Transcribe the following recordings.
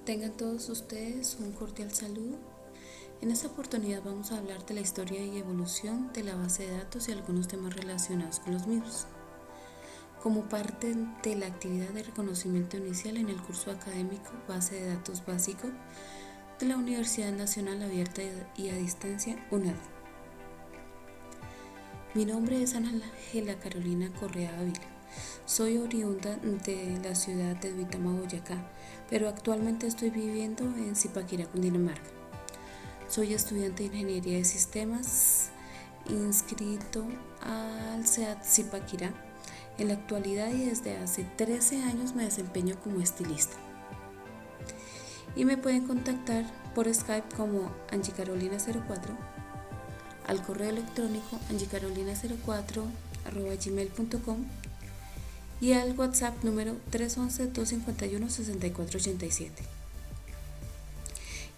Tengan todos ustedes un cordial saludo. En esta oportunidad vamos a hablar de la historia y evolución de la base de datos y algunos temas relacionados con los mismos. Como parte de la actividad de reconocimiento inicial en el curso académico Base de Datos Básico de la Universidad Nacional Abierta y a Distancia, UNAD. Mi nombre es Ángela Carolina Correa Ávila. Soy oriunda de la ciudad de Duitama, Boyacá, pero actualmente estoy viviendo en Zipaquirá, Cundinamarca. Soy estudiante de Ingeniería de Sistemas, inscrito al SEAD Zipaquirá en la actualidad y desde hace 13 años me desempeño como estilista. Y me pueden contactar por Skype como angiecarolina04, al correo electrónico angiecarolina04@gmail.com y al WhatsApp número 311-251-6487.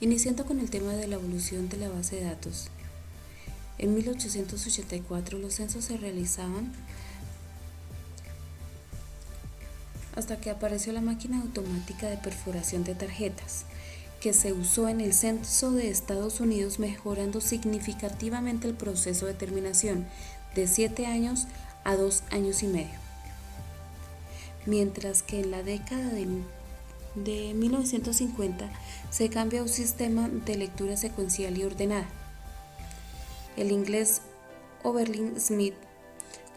Iniciando con el tema de la evolución de la base de datos. En 1884 los censos se realizaban hasta que apareció la máquina automática de perforación de tarjetas, que se usó en el censo de Estados Unidos, mejorando significativamente el proceso de terminación de 7 años a 2 años y medio. Mientras que en la década de 1950 se cambia a un sistema de lectura secuencial y ordenada, el inglés Oberlin Smith.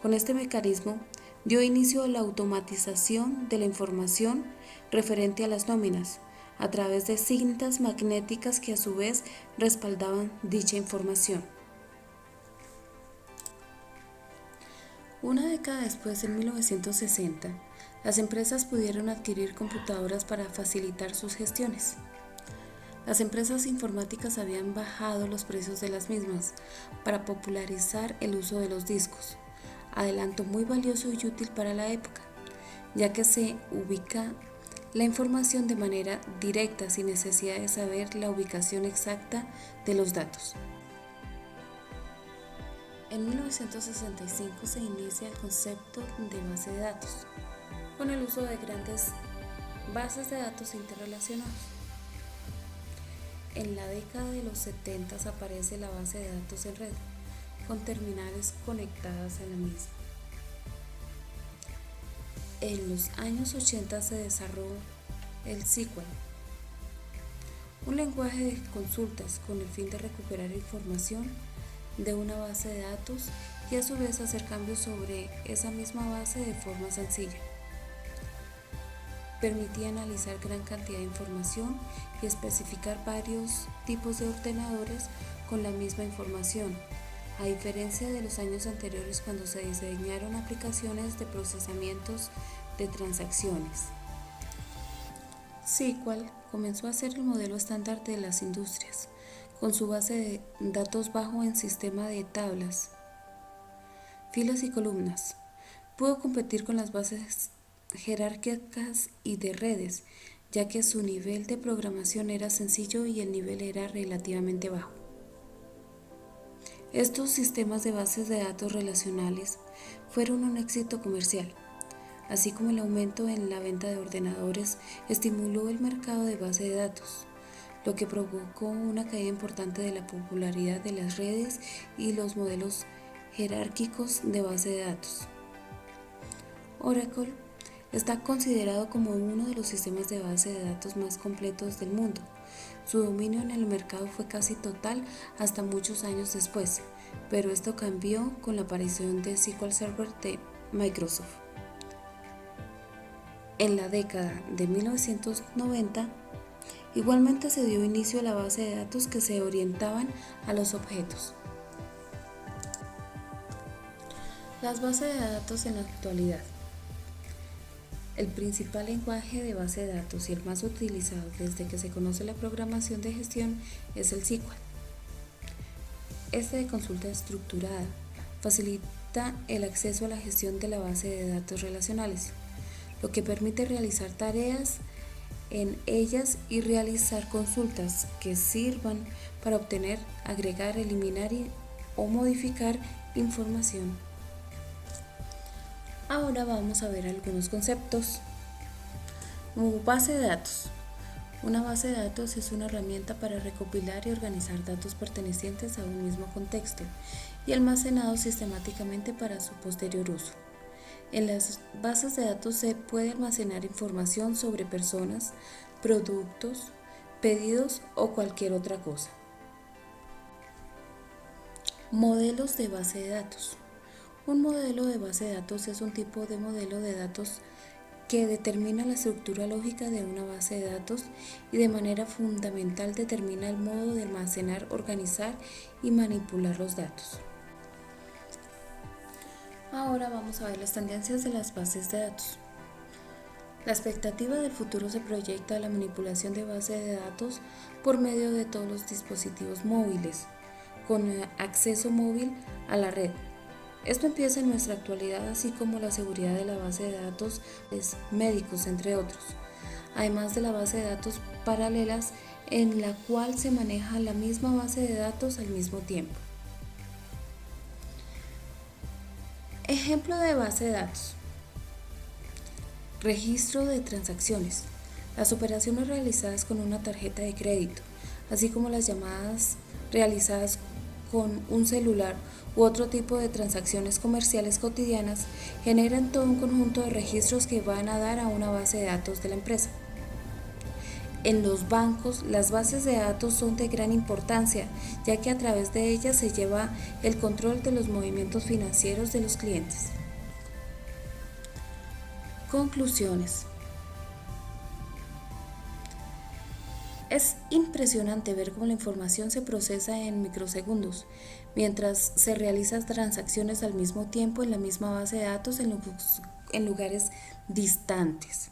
Con este mecanismo dio inicio a la automatización de la información referente a las nóminas a través de cintas magnéticas que a su vez respaldaban dicha información. Una década después, en 1960, las empresas pudieron adquirir computadoras para facilitar sus gestiones. Las empresas informáticas habían bajado los precios de las mismas para popularizar el uso de los discos, adelanto muy valioso y útil para la época, ya que se ubica la información de manera directa sin necesidad de saber la ubicación exacta de los datos. En 1965 se inicia el concepto de base de datos, con el uso de grandes bases de datos interrelacionados. En la década de los 70 aparece la base de datos en red, con terminales conectadas a la misma. En los años 80 se desarrolló el SQL, un lenguaje de consultas con el fin de recuperar información de una base de datos y a su vez hacer cambios sobre esa misma base de forma sencilla. Permitía analizar gran cantidad de información y especificar varios tipos de ordenadores con la misma información, a diferencia de los años anteriores cuando se diseñaron aplicaciones de procesamientos de transacciones. SQL comenzó a ser el modelo estándar de las industrias, con su base de datos bajo en sistema de tablas, filas y columnas. Pudo competir con las bases jerárquicas y de redes, ya que su nivel de programación era sencillo y el nivel era relativamente bajo. Estos sistemas de bases de datos relacionales fueron un éxito comercial, así como el aumento en la venta de ordenadores estimuló el mercado de bases de datos, lo que provocó una caída importante de la popularidad de las redes y los modelos jerárquicos de base de datos. Oracle está considerado como uno de los sistemas de base de datos más completos del mundo. Su dominio en el mercado fue casi total hasta muchos años después, pero esto cambió con la aparición de SQL Server de Microsoft. En la década de 1990, igualmente se dio inicio a la base de datos que se orientaban a los objetos. Las bases de datos en la actualidad. El principal lenguaje de base de datos y el más utilizado desde que se conoce la programación de gestión es el SQL. Este de consulta estructurada facilita el acceso a la gestión de la base de datos relacionales, lo que permite realizar tareas en ellas y realizar consultas que sirvan para obtener, agregar, eliminar o modificar información. Ahora vamos a ver algunos conceptos. Como base de datos. Una base de datos es una herramienta para recopilar y organizar datos pertenecientes a un mismo contexto y almacenados sistemáticamente para su posterior uso. En las bases de datos se puede almacenar información sobre personas, productos, pedidos o cualquier otra cosa. Modelos de base de datos. Un modelo de base de datos es un tipo de modelo de datos que determina la estructura lógica de una base de datos y de manera fundamental determina el modo de almacenar, organizar y manipular los datos. Ahora vamos a ver las tendencias de las bases de datos. La expectativa del futuro se proyecta a la manipulación de bases de datos por medio de todos los dispositivos móviles, con acceso móvil a la red. Esto empieza en nuestra actualidad, así como la seguridad de la base de datos médicos, entre otros, además de la base de datos paralelas en la cual se maneja la misma base de datos al mismo tiempo. Ejemplo de base de datos. Registro de transacciones. Las operaciones realizadas con una tarjeta de crédito, así como las llamadas realizadas con un celular u otro tipo de transacciones comerciales cotidianas, generan todo un conjunto de registros que van a dar a una base de datos de la empresa. En los bancos, las bases de datos son de gran importancia, ya que a través de ellas se lleva el control de los movimientos financieros de los clientes. Conclusiones. Es impresionante ver cómo la información se procesa en microsegundos, mientras se realizan transacciones al mismo tiempo en la misma base de datos en lugares distantes.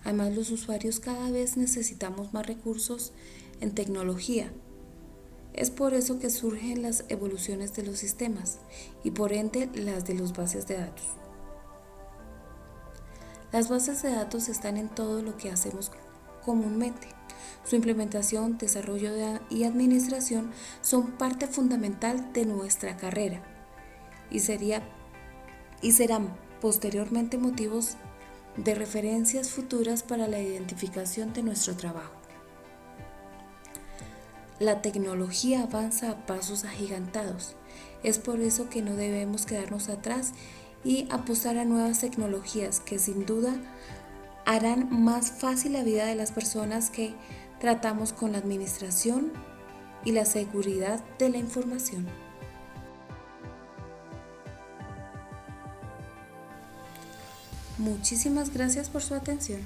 Además, los usuarios cada vez necesitamos más recursos en tecnología. Es por eso que surgen las evoluciones de los sistemas y por ende las de las bases de datos. Las bases de datos están en todo lo que hacemos comúnmente. Su implementación, desarrollo y administración son parte fundamental de nuestra carrera y serán posteriormente motivos de referencias futuras para la identificación de nuestro trabajo. La tecnología avanza a pasos agigantados. Es por eso que no debemos quedarnos atrás y apostar a nuevas tecnologías que sin duda harán más fácil la vida de las personas que tratamos con la administración y la seguridad de la información. Muchísimas gracias por su atención.